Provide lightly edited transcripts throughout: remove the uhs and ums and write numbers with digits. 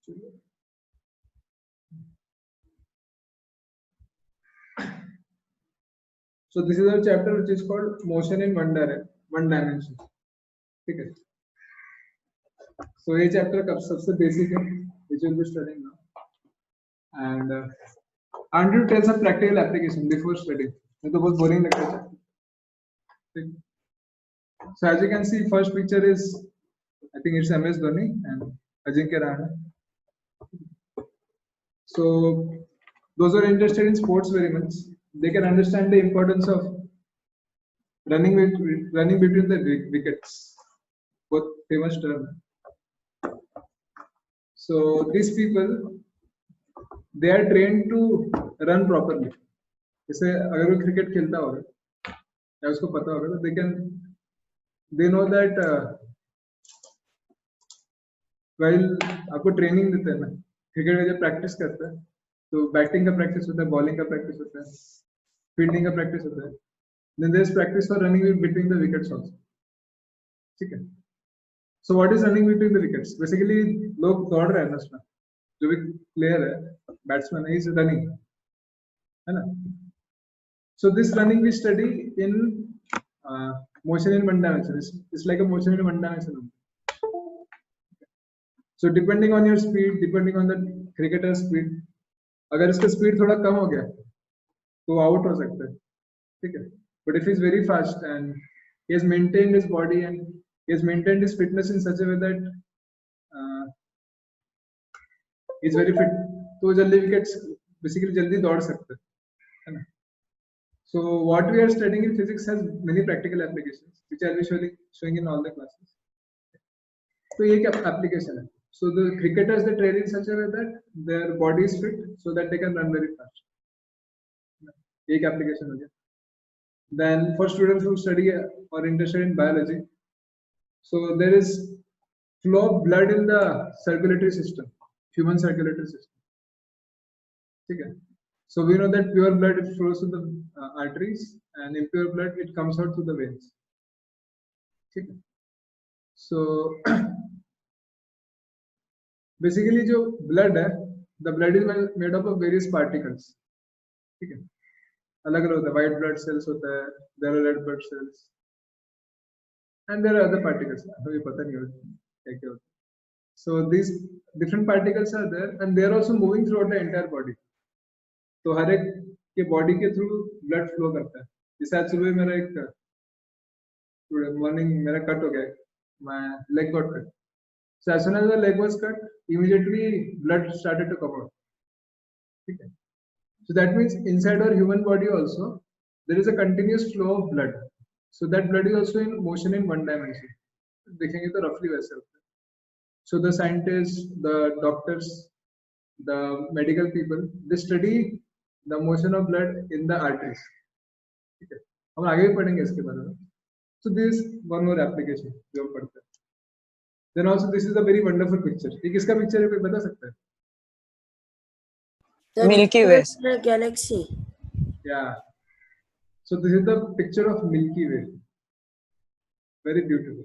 So this is a chapter which is called motion in one dimension. ठीक है. So ये chapter का सबसे basic है, which we'll be studying now. And I want you to tell some practical application before studying. ये तो बहुत boring लगता है. So as you can see, first picture is, I think it's MS Dhoni and Ajinkya Rahane. So those who are interested in sports very much, they can understand the importance of running between the wickets. Both famous term. So these people, they are trained to run properly. जैसे अगर वो cricket खेलता होगा या उसको पता होगा तो they know that while आपको ट्रेनिंग देते हैं ना, क्रिकेट का जब प्रैक्टिस करता है तो बैटिंग का प्रैक्टिस होता है, बॉलिंग का प्रैक्टिस होता है, फील्डिंग का प्रैक्टिस होता है, then there is practice for running between the wickets also. ठीक है. So what is running between the wickets? Basically लोग दौड़ रहे हैं ना उसमें, जो भी प्लेयर है, बैट्समैन है, is running, है ना. So this running we study in motion in one dimension. It's like a motion in one dimension. So depending on your speed, depending on the cricketer's speed, अगर इसका speed थोड़ा कम हो गया तो out हो सकता है, ठीक है. But if he's very fast and he has maintained his body and he has maintained his fitness in such a way that he's very fit, तो जल्दी wickets basically जल्दी दौड़ सकते हैं, है ना. So what we are studying in physics has many practical applications, which I'll be showing in all the classes. So ये क्या application है? So the cricketers, they train in such a way that their body is fit so that they can run very fast. एक application हो गया. Then for students who study or interested in biology, so there is flow of blood in the circulatory system, human circulatory system. ठीक है. So we know that pure blood, it flows to the arteries, and impure blood, it comes out through the veins. ठीक है. So basically जो blood है, the blood is made up of various particles. ठीक है. अलग अलग होता है. White blood cells होता है, there are red blood cells, and there are other particles. अभी पता नहीं होता क्या होता है. So these different particles are there, and they are also moving throughout the entire body. तो हर एक के बॉडी के थ्रू ब्लड फ्लो करता है. जैसे आज सुबह मेरा एक मॉर्निंग मेरा कट हो गया, my leg got cut. So as soon as the leg was cut, immediately blood started to come out. Okay. So that means inside our human body also there is a continuous flow of blood. So that blood is also in motion in one dimension. देखेंगे तो roughly वैसे होता है. So the scientists, the doctors, the medical people, they study the motion of blood in the arteries. ठीक है. हम आगे भी पढ़ेंगे इसके बारे में. So this one more application जो हम पढ़ते हैं. Then also this is a very wonderful picture. ये किसका picture है, कोई बता सकता है? Milky Way galaxy. Yeah. So this is the picture of Milky Way. Very beautiful.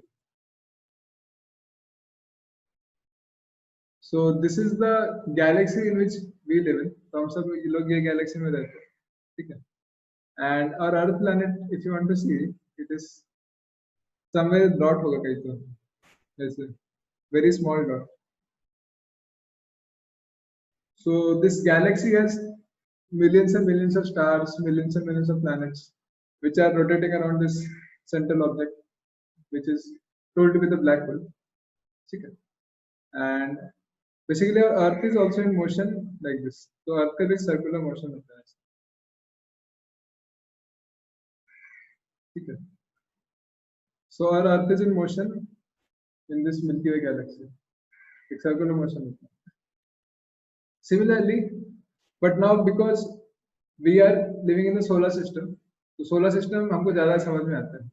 So this is the galaxy in which we live in. तो हम सब लोग ये galaxy में रहते हैं, ठीक है. And our Earth planet, if you want to see, it is somewhere dot होगा कहीं तो, ऐसे very small dot. So this galaxy has millions and millions of stars, millions and millions of planets, which are rotating around this central object, which is told to be the black hole. Okay. And basically our Earth is also in motion like this. So Earth का भी circular motion होता है. ठीक है. So our Earth is in motion in this Milky Way galaxy. एक circular motion होता है. Similarly, but now because we are living in the solar system, तो solar system हमको ज़्यादा समझ में आता है.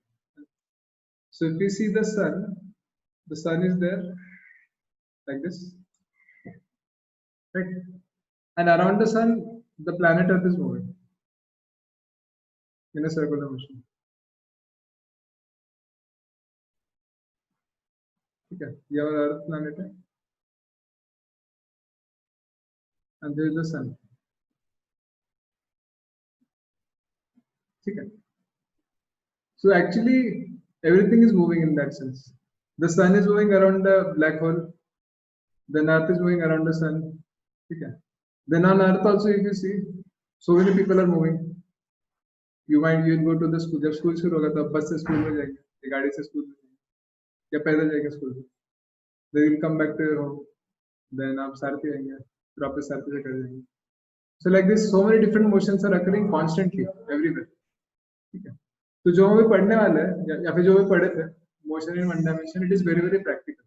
So if we see the sun is there like this, right? And around the sun, the planet Earth is moving in a circular motion. ठीक है. ये हमारा Earth planet है. and there is the sun. ठीक है? So actually everything is moving in that sense. The sun is moving around the black hole, then earth is moving around the sun. Okay. Then on earth also, if you see, so many people are moving. You will go to the school. जब school शुरू होगा तब बस से school में जाएंगे, या गाड़ी से स्कूल में जाएंगे, या पैदल जाएंगे स्कूल में. They will come back to your home. Then आप सारथी आएंगे, फिर वापस सारथी से कर जाएंगे. So like this, so many different motions are occurring constantly everywhere. ठीक है? तो जो हमें पढ़ने वाले हैं या फिर जो हमें पढ़े थे, motion in one dimension, it is very very practical.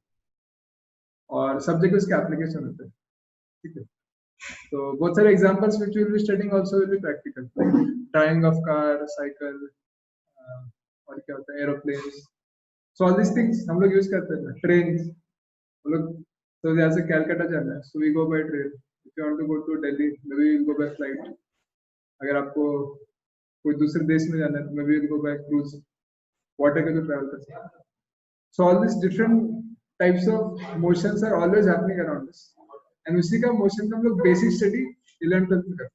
और सब्जेक्ट उसके एप्लीकेशन होते हैं. ठीक है? So बहुत सारे examples which we will be studying also will be practical, like tying of car, cycle, और क्या होता है aeroplanes. So all these things हम लोग use करते हैं. Trains, हम लोग तो यहाँ से कैलकाटा जाना है, so we go by train. If you want to go to Delhi, maybe you go by flight. अगर आपको कोई दूसरे देश में जाना है, तो maybe you go by cruise. Water के तो travel कर सकते हैं. So all these different types of motions are always happening around us. And उसी का मोशन का हम लोग बेसिक स्टडी 11th-12th में करते हैं.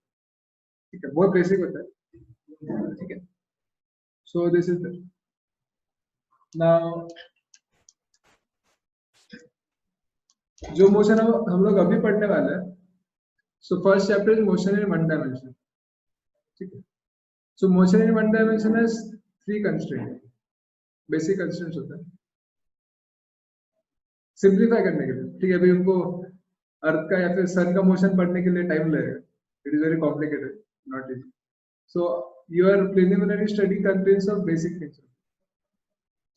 ठीक है, बहुत बेसिक होता है. ठीक है, so this is that. Now जो मोशन हम लोग अभी पढ़ने वाले हैं, so first chapter is motion in one dimension. ठीक है, सो motion in one dimension has 3 constraint, basic constraints होते हैं सिंप्लीफाई करने के लिए. ठीक है, अभी उनको अर्थ का या फिर सन का मोशन पढ़ने के लिए टाइम लगेगा. It is very complicated, not easy. So your preliminary study contents of basic things.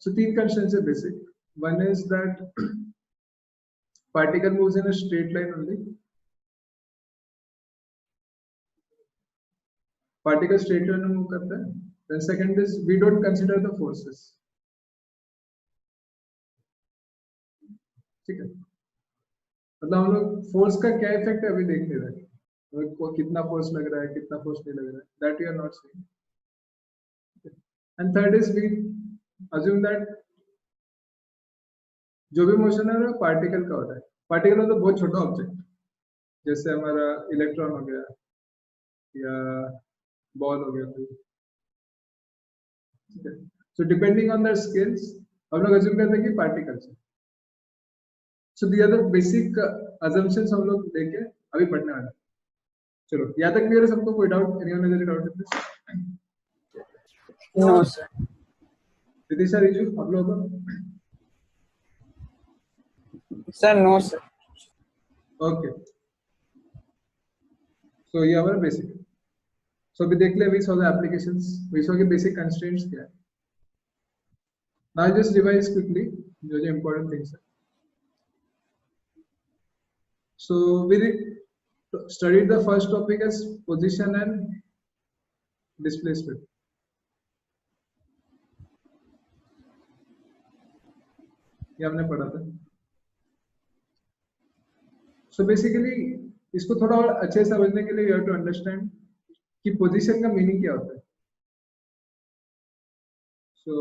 So 3 constraints है basic. One is that particle moves in a straight line only. Particle straight line में move करता है. Then second is we don't consider the forces. ठीक है, मतलब हम लोग force का क्या इफेक्ट है अभी देख नहीं रहे. को कितना फोर्स लग रहा है, कितना फोर्स नहीं लग रहा है, that you are not seeing. And third is we assume that जो भी मोशन है वो पार्टिकल का होता है. पार्टिकल मतलब बहुत छोटा ऑब्जेक्ट, जैसे हमारा इलेक्ट्रॉन हो गया या बॉल हो गया. ठीक है, so depending on the scales हम लोग अज्यूम करते हैं कि particles. So the other basic assumptions हम लोग लेके अभी पढ़ने वाले हैं. चलो, यहाँ तक क्लियर है सबको? कोई doubt? Anyone has any doubt in this? No sir. Vidisha, Riju, आप लोग sir no sir. Okay, so ये हमारा बेसिक. सो अभी देख ले, we saw the applications, we saw के बेसिक कंस्ट्रेंट्स क्या है. नाउ जस्ट रिवाइज क्विकली जो जो इंपॉर्टेंट थिंग्स है. So we studied the first topic as position and displacement. ये हमने पढ़ा था. So basically इसको थोड़ा और अच्छे से समझने के लिए you have to understand कि position का मीनिंग क्या होता है. So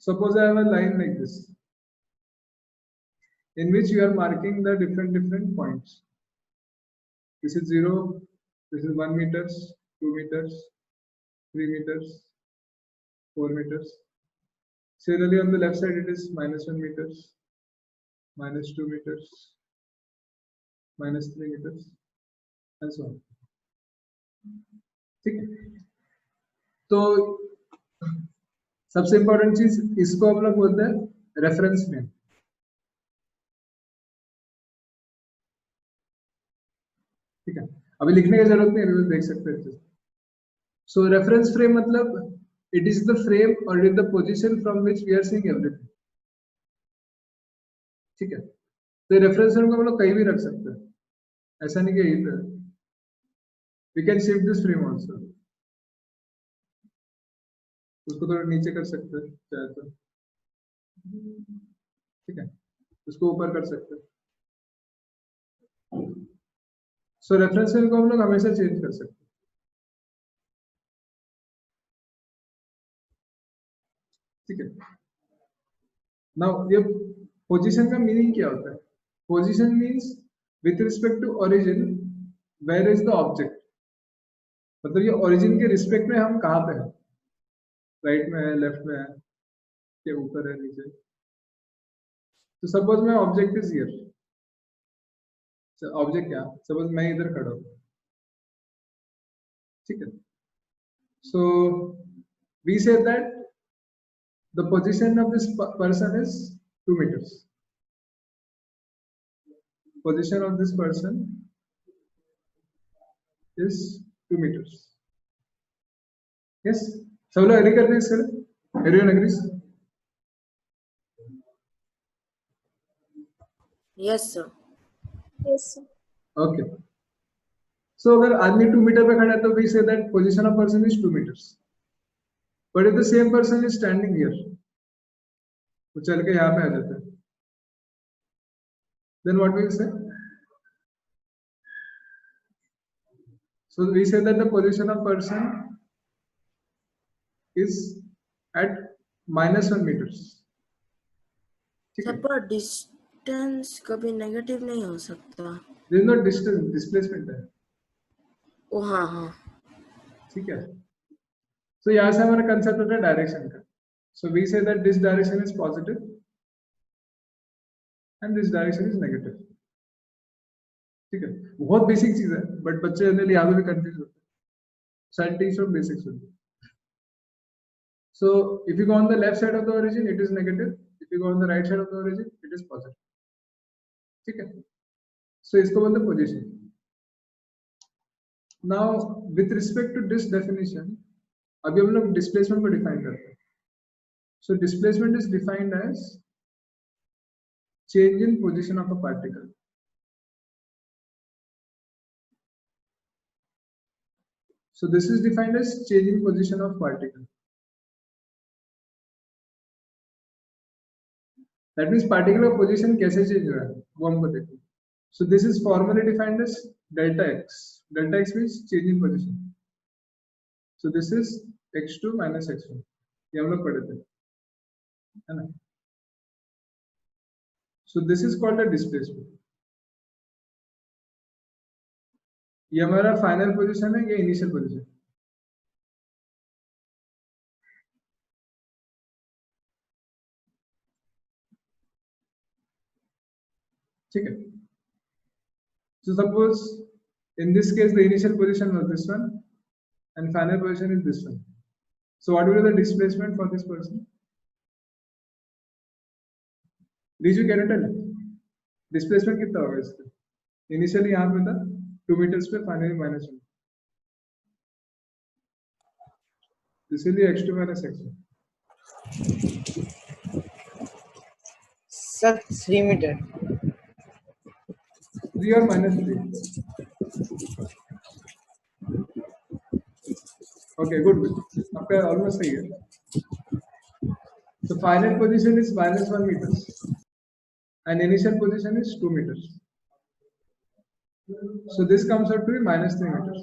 suppose I have a line like this, in which you are marking the different points. This is 0, this is 1 meters, 2 meters, 3 meters, 4 meters. Similarly on the left side it is -1 meters, -2 meters, -3 meters, and so on. ठीक है, तो सबसे important चीज इसको हम लोग बोलते हैं रेफरेंस फ्रेम. ठीक है, अभी लिखने की जरूरत नहीं है, देख सकते हैं. सो रेफरेंस फ्रेम मतलब इट इज द फ्रेम और it is the position from which we are seeing everything. ठीक है, तो रेफरेंस फ्रेम को हम लोग कहीं भी रख सकते हैं, ऐसा नहीं कि इधर. We can shift this frame also. उसको थोड़ा नीचे कर सकते हैं चाहे तो. ठीक है, उसको ऊपर कर सकते हैं. सो रेफरेंस फ्रेम को हम लोग हमेशा चेंज कर सकते हैं. ठीक है, नाउ ये पोजीशन का मीनिंग क्या होता है? Position means with respect to origin, where is the object? मतलब ये origin के respect में हम कहाँ पे हैं? Right में है, left में है, के ऊपर है, नीचे. तो suppose my object is here. So object क्या? Suppose मैं इधर खड़ा हूँ. ठीक है? So we say that the position of this person is 2 meters. Position of this person is 2 meters. Yes? सब लोग agree करते हैं इसके लिए? Everyone agrees? Yes, sir. Yes, sir. Okay. So अगर आदमी 2 मीटर पे खड़ा है तो we say that position of person is 2 meters. But if the same person is standing here, तो चल के यहाँ पे आ जाता है. Then what will we say? So we say that the position of person is at -1 meters. ठीक sir है? पर डिस्टेंस कभी नेगेटिव नहीं हो सकता. There is no distance, displacement है. ओ हाँ हाँ. ठीक है? So यहाँ से हमारा concept होता है direction का. So we say that this direction is positive and this direction is negative. ठीक है? बहुत बेसिक चीज है, but बच्चे जनरली यहाँ पे भी कंफ्यूज होते हैं. So I'll teach from basics only. So if you go on the left side of the origin, it is negative. If you go on the right side of the origin, it is positive. ठीक है? So इसको बोलते हैं position. Now with respect to this definition, अभी हम लोग displacement को define करते हैं. So displacement is defined as change in position of a particle. So this is defined as change in position of particle. That means particular position कैसे change हो रहा है वो हमको देखो. So this is formally defined as delta x. Delta x means change in position. So this is x2 minus x1. ये हम लोग पढ़े थे, है ना? So this is called a displacement. ये हमारा फाइनल पोजीशन है, ये इनिशियल पोजीशन. ठीक है? So suppose in this case the initial position was this one and final position is this one. So what will be the displacement for this person? Riju, can you tell? Displacement कितना होगा इसका? Initially यहाँ पे था 2 meters पे, finally -1. इसलिए x2 minus x1. Sir, 3 meter. 3 or -3. Okay, good. आपका almost सही है. So final position is -1 meters and initial position is 2 meters. So this comes out to be -3 meters.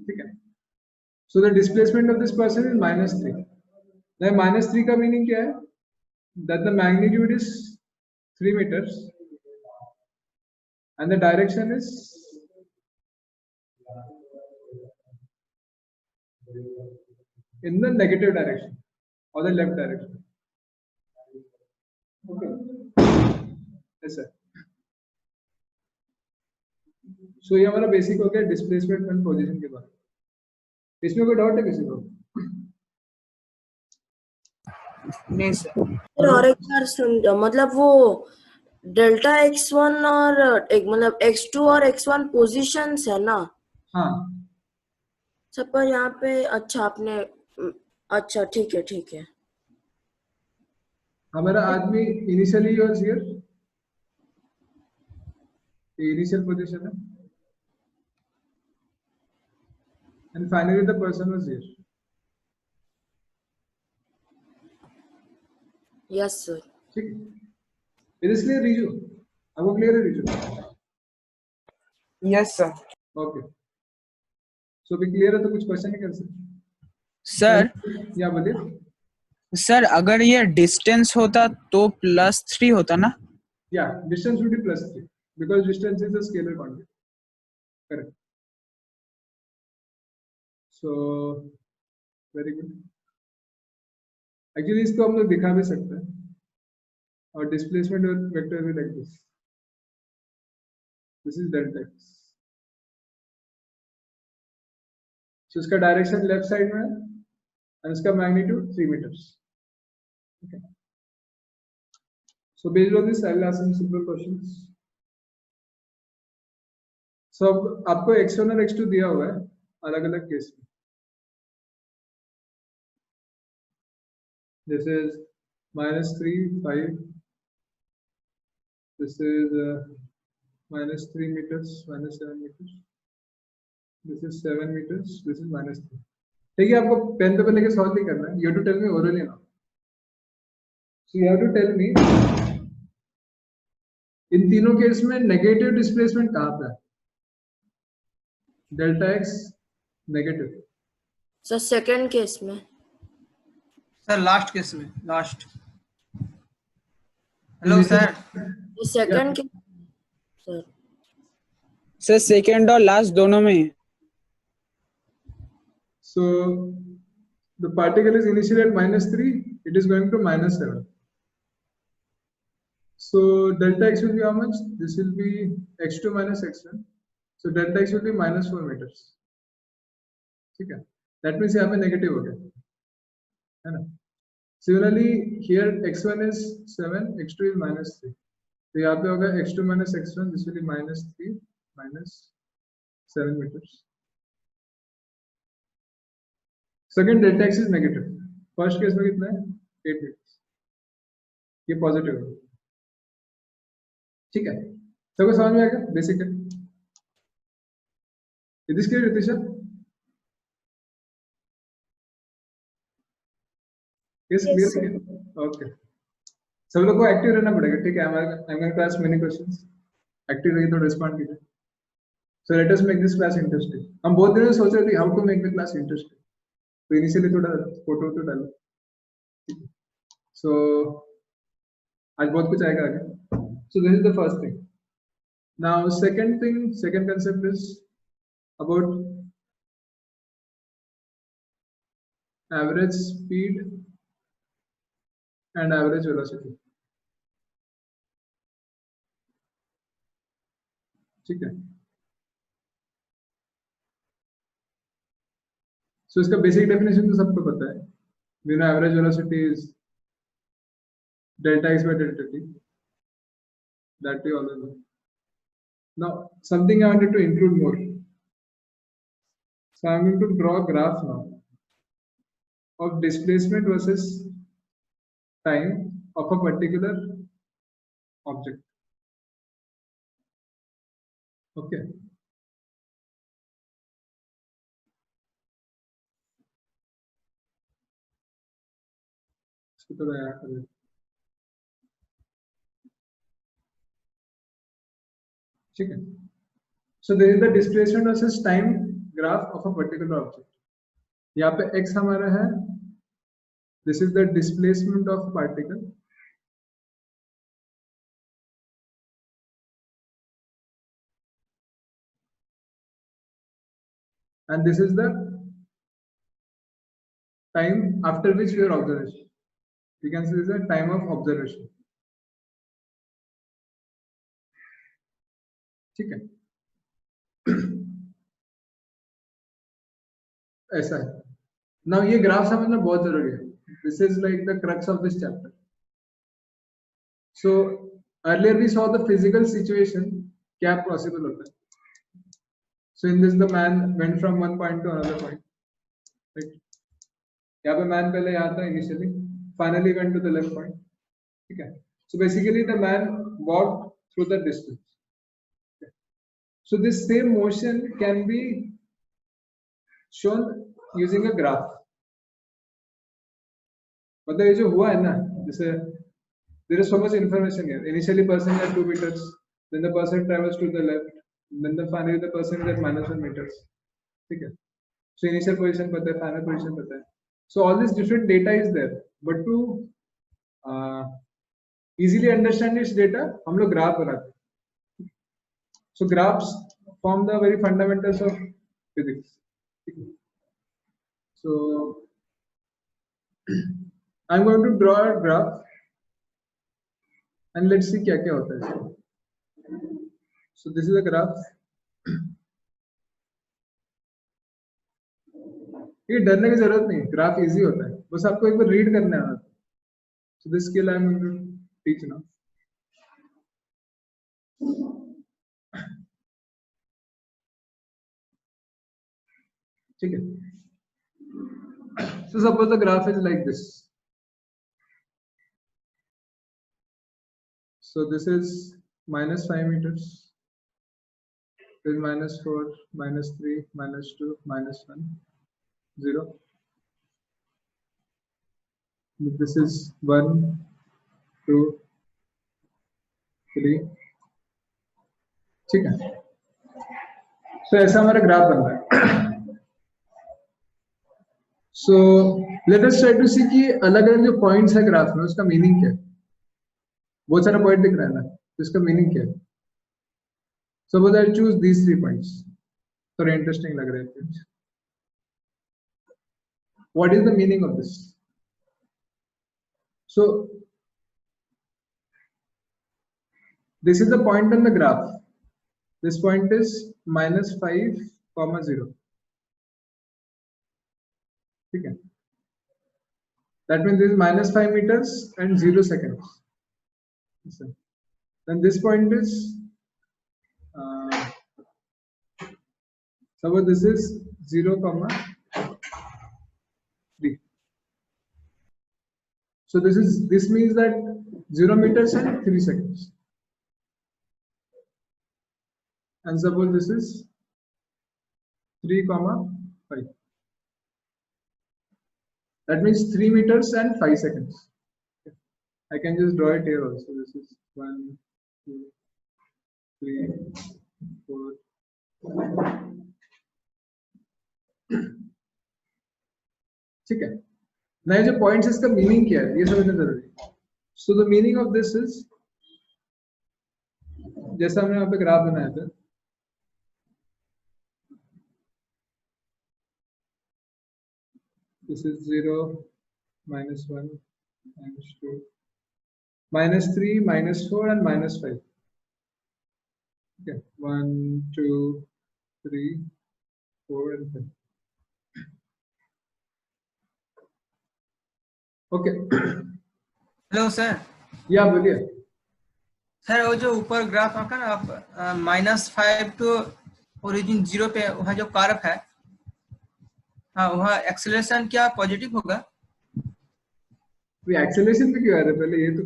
ठीक है? So the displacement of this person is -3. Now -3 का meaning क्या है? That the magnitude is 3 meters and the direction is in the negative direction or the left direction. Okay. Yes, sir. So ये हमारा basic हो गया displacement and position के बारे में. इसमें कोई डाउट है किसी को? नहीं सर. सर और एक बार सुन, मतलब वो डेल्टा x1 और एक मतलब x2 और x1 पोजीशंस है ना? हाँ. सर पर यहाँ पे अच्छा आपने अच्छा ठीक है. हमारा आदमी initially was here, initial position है, and finally the person was here. Yes sir. ठीक है? It is clear Riju? आपको क्लियर है Riju? Yes sir. Okay. So भी क्लियर है तो कुछ क्वेश्चन है क्या सर या बोलिए. सर अगर ये डिस्टेंस होता तो +3 होता ना? Yeah, distance would be +3 because distance is a scalar quantity. Correct. So very good. Actually इसको हम लोग दिखा भी सकते हैं और displacement vector भी like this. This is delta x. So इसका direction left side में है and इसका magnitude 3 meters. Okay. So based on this, I will ask some simple questions. So अब आपको x1 और x2 दिया हुआ है अलग-अलग केस में. This is -3, 5. This is -3 meters, -7 meters. This is 7 meters. This is -3. ठीक है, आपको पेन पेपर लेके सॉल्व नहीं करना है. You have to tell me orally now. So you have to tell me इन तीनों केस में नेगेटिव डिस्प्लेसमेंट कहाँ पे है? Delta x negative. Sir second case में. सर लास्ट केस में. Last. Hello sir. Second case sir. Sir second और last दोनों में. So the particle is initially at -3. It is going to -7. So delta x will be how much? This will be x2 minus x1. So delta x will be -4 meters. ठीक है. That means यहाँ पे negative हो गया, है ना? Similarly here x1 is 7, x2 is -3. तो यहाँ पे होगा x2 minus x1. This will be -3 minus 7 meters. Second delta x is negative. First case में कितना है? 8 meters. ये पॉजिटिव है. ठीक है, सबको समझ में आ गया बेसिक है. Is this clear, Ritisha? Yes, clear. Okay. सब लोग को एक्टिव रहना पड़ेगा. ठीक है, I'm going to ask many questions. Active रहिए तो रिस्पॉन्ड कीजिए. So let us make this class interesting. हम बहुत दिनों से सोच रहे थे how to make the class interesting. तो इनिशियली थोड़ा फोटो तो डालो. So आज बहुत कुछ आएगा आगे. So this is the first thing. Now second concept is about average speed and average velocity. ठीक है. So इसका बेसिक डेफिनेशन तो सबको पता है. We know average velocity is delta x by delta t. That we already know. Now something I wanted to include more. So I'm going to draw a graph now of displacement versus time of a particular object. Okay. इसको तो यहाँ कर दें. ठीक है. So there is the displacement versus time graph of a particular object. यहाँ पे x हमारा है. This is the displacement of particle. And this is the time after which your observation. You can see this is the time of observation. ठीक है. ऐसा है. Now ये graph समझना बहुत जरूरी है. This is like the crux of this chapter. So earlier we saw the physical situation. क्या possible होता है? So in this the man went from one point to another point. Right? यहाँ पे man पहले यहाँ था initially. Finally went to the left point. ठीक है. So basically the man walked through the distance. Okay. So this same motion can be shown using a graph. मतलब ये जो हुआ है ना, जैसे there is so much information here. Initially person had 2 meters, then the person travels to the left, then finally the person is at -1 meters. ठीक है. So initial position पता है, final position पता है. So all this different data is there, but to easily understand this data हम लोग graph बनाते हैं. So graphs form the very fundamentals of physics. So I am going to draw a graph and let's see क्या क्या होता है. So this is a graph. ये डरने की जरूरत नहीं, ग्राफ इजी होता है, बस आपको एक बार रीड करना है. So this skill I am going to teach now. ठीक है. So suppose the graph is like this. So this is minus 5 meters, then minus 4, minus 3, minus 2, minus 1, 0. This is 1, 2, 3. ठीक है. So ऐसा हमारा ग्राफ बन रहा है. So let us try to see कि अलग अलग जो पॉइंट्स है ग्राफ में उसका मीनिंग क्या है. बहुत सारा पॉइंट दिख रहा है ना, तो इसका मीनिंग क्या है. Suppose I choose these 3 points. थोड़ा इंटरेस्टिंग लग रहा है. What is the meaning of this? So this is the point on the graph. This point is minus 5, 0. ठीक है. That means this is minus 5 meters and 0 seconds. Then this point is suppose this is 0, 3. So this means that 0 meters and 3 seconds. And suppose this is 3, 5. That means 3 meters and 5 seconds. I can just draw it here also. This is 1, 2, 3, 4. ठीक है. ना ये जो points इसका meaning क्या है ये समझना जरूरी है. So the meaning of this is, जैसा हमने यहाँ पे ग्राफ बनाया था, this is 0, minus 1, minus 2, minus 3, minus 4 and minus 5. Okay, 1, 2, 3, 4 and 5. Okay. Hello sir. या बोलिए. सर वो जो ऊपर ग्राफ आपका ना, आप -5 टू ओरिजिन 0 पे वहाँ जो कारक है, हाँ वहाँ एक्सेलरेशन क्या पॉजिटिव होगा? एक्सेलरेशन पे क्यों आ रहा है, पहले ये तो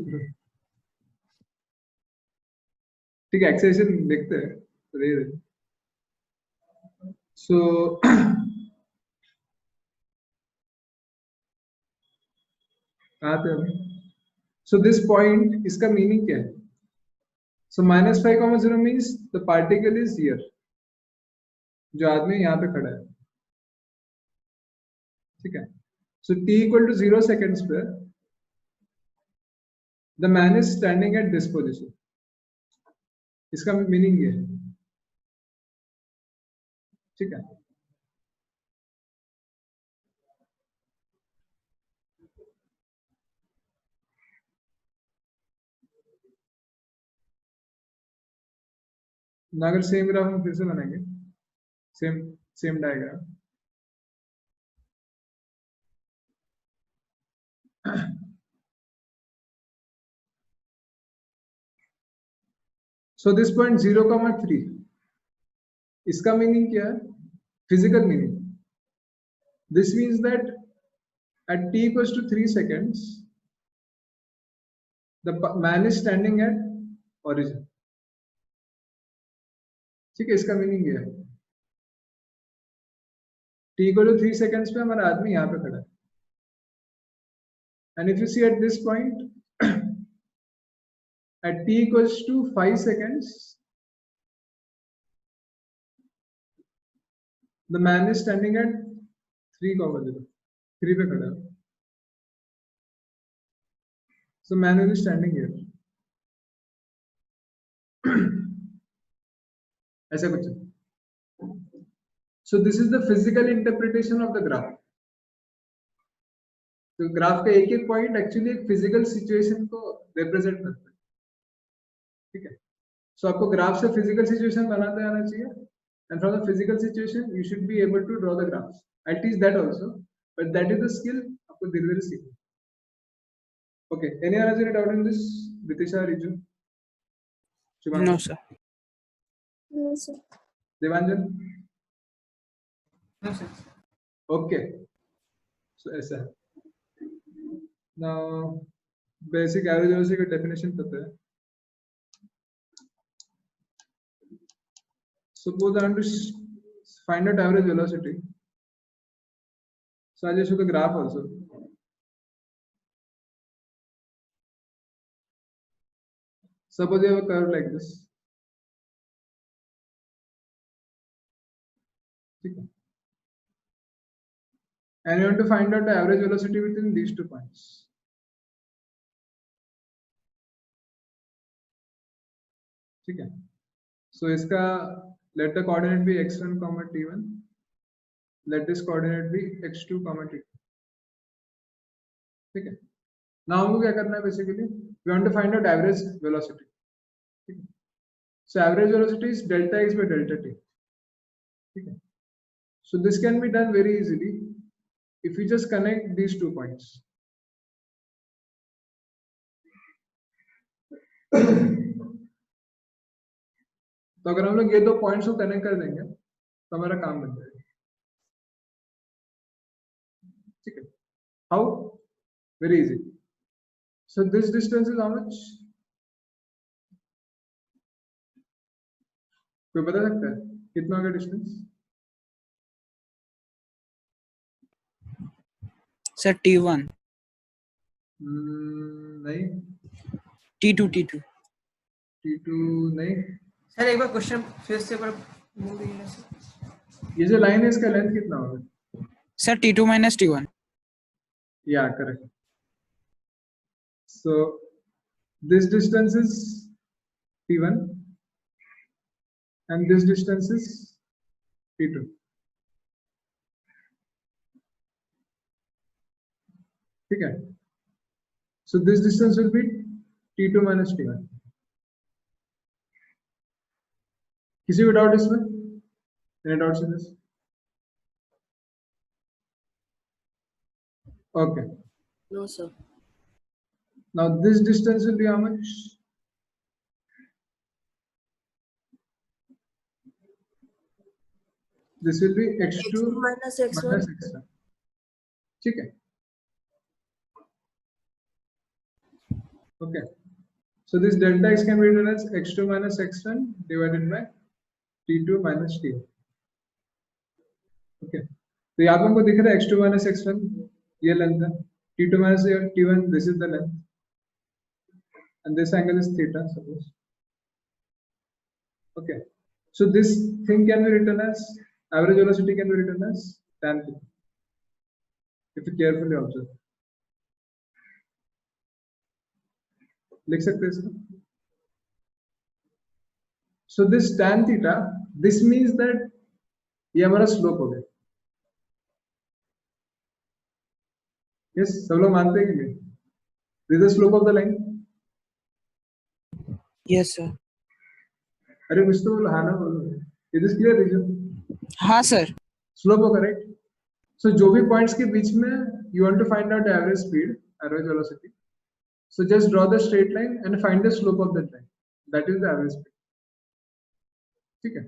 ठीक है. एक्सेलरेशन देखते हैं. सो कहाँ पे अभी. सो दिस पॉइंट, इसका मीनिंग क्या है. सो minus 5, 0 means the particle is here. जो आदमी यहाँ पे खड़ा है. ठीक है. सो t = 0 seconds पे the man is standing at this position. इसका मीनिंग ये है. ठीक है. अगर सेम ग्राफ हम फिर से बनाएंगे, same diagram. So this point 0, 3, इसका मीनिंग क्या है, physical meaning. This means that at t = 3 seconds the man is standing at origin. ठीक है. इसका मीनिंग ये है, t = 3 seconds पे हमारा आदमी यहाँ पे खड़ा है. and if you see at this point at t = 5 seconds the man is standing at 3, 0. 3 पे खड़ा है. So man is standing here. ऐसा कुछ. So this is the physical interpretation of the graph. तो ग्राफ का एक एक पॉइंट एक्चुअली एक फिजिकल सिचुएशन को रिप्रेजेंट करता है. ठीक है. सो आपको ग्राफ से फिजिकल सिचुएशन बनाते आना चाहिए, and from the physical situation you should be able to draw the graphs. I teach that also, but that is the skill आपको धीरे धीरे सीखना. Okay, any other doubt in this? Ritisha, Riju, No, sir. No, sir. Devanjan? No, sir. Okay, so ऐसा है. Now basic average velocity का definition पता है. Suppose I want to find out average velocity. So I'll just show the graph also. Suppose you have a curve like this. Okay. And you want to find out the average velocity within these 2 points. ठीक है. So इसका let the coordinate be x1, t1. Let this coordinate be x2, t2. ठीक है. Now हमको क्या करना है basically? We want to find out average velocity. ठीक है. So average velocity is delta x by delta t. ठीक है. So this can be done very easily if you just connect these 2 points. तो अगर हम लोग ये 2 पॉइंट्स को कनेक्ट कर देंगे तो हमारा काम बन जाएगा. ठीक है. How? Very easy. So this distance is how much? कोई बता सकता है कितना होगा डिस्टेंस? Sir, T1. नहीं. T2. T2 नहीं. सर एक बार क्वेश्चन फिर से बोल दीजिए ना सर. ये जो लाइन है इसका लेंथ कितना होगा? Sir, T2 minus T1. Yeah, correct. So this distance is T1 and this distance is T2. ठीक है. So this distance will be T2 minus T1. किसी को डाउट इसमें? Any doubts in this? Okay. No, sir. Now this distance will be how much? This will be x2 minus x1. minus x1. ठीक है. Okay. So this delta x can be written as x2 minus x1 divided by t2 minus t1. Okay. तो यहाँ पे हमको दिख रहा है x2 minus x1 ये लेंथ है, t2 minus t1 this is the length, and this angle is theta suppose. Okay. So this thing can be written as average velocity can be written as tan theta if you carefully observe. लिख सकते हैं इसको. So this tan theta, this means that ये हमारा slope हो गया. Yes, सब लोग मानते हैं कि नहीं? This is the slope of the line. Yes, sir. अरे कुछ तो बोलो, हाँ ना बोलो. Is this clear, Riju? हाँ, sir. Slope होगा, right? So जो भी points के बीच में you want to find out the average speed, average velocity. So just draw the straight line and find the slope of that line. That is the average speed. ठीक है.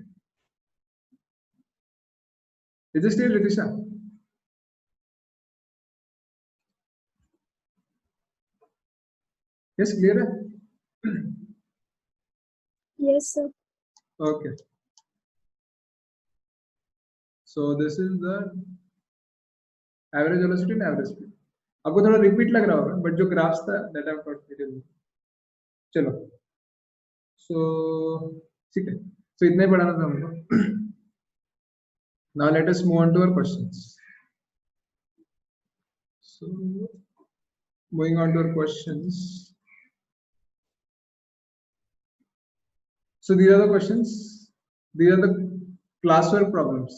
Is this clear, Ritisha? Yes, clear है? Yes, sir. Okay. So this is the average velocity and average speed. आपको थोड़ा repeat लग रहा होगा, but जो graphs था that I have got detail. चलो. सो ठीक है. सो इतना ही पढ़ाना था हमको. Now let us move on to our questions. So moving on to our questions. So these are the questions. these are the classwork problems,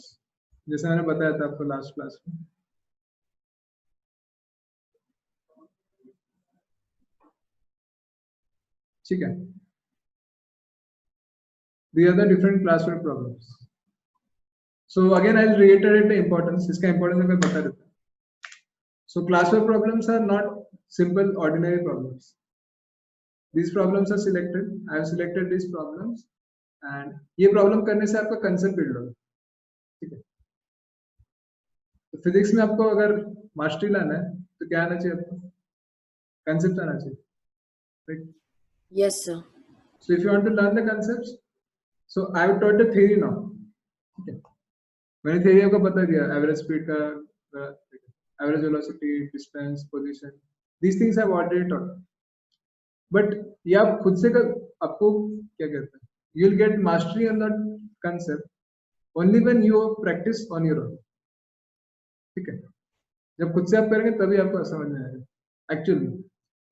जैसे मैंने बताया था आपको लास्ट क्लास में. ठीक है. These are the different classwork problems. So again, I'll reiterate the importance. इसका importance मैं बता देता हूँ. So classwork problems are not simple ordinary problems. These problems are selected. I have selected these problems, and ये problem करने से आपका concept build होगा. ठीक है. तो फिजिक्स में आपको अगर मास्टरी लाना है तो क्या आना चाहिए आपको? Concept आना चाहिए. Right? Yes, sir. So if you want to learn the concepts, so I have taught the theory now. Okay. मैंने theory आपको बता दिया, average speed का, average velocity, distance, position. These things I have already taught. But ये आप खुद से कर, आपको क्या कहते हैं? You will get mastery on that concept only when you practice on your own. ठीक है? जब खुद से आप करेंगे तभी आपको समझ में आएगा. Actually,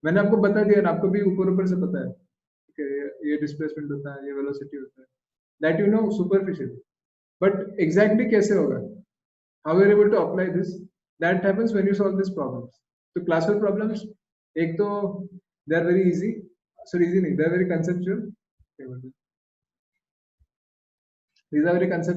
मैंने आपको बता दिया ना, आपको भी ऊपर से पता है. ठीक है, ये displacement होता है, ये velocity होता है. That you know superficially. But exactly कैसे होगा? How you are able to apply this? That happens when you solve these problems. So classwork problems, एक तो they are very easy. Sorry, easy नहीं, they are very conceptual. These are very conceptual.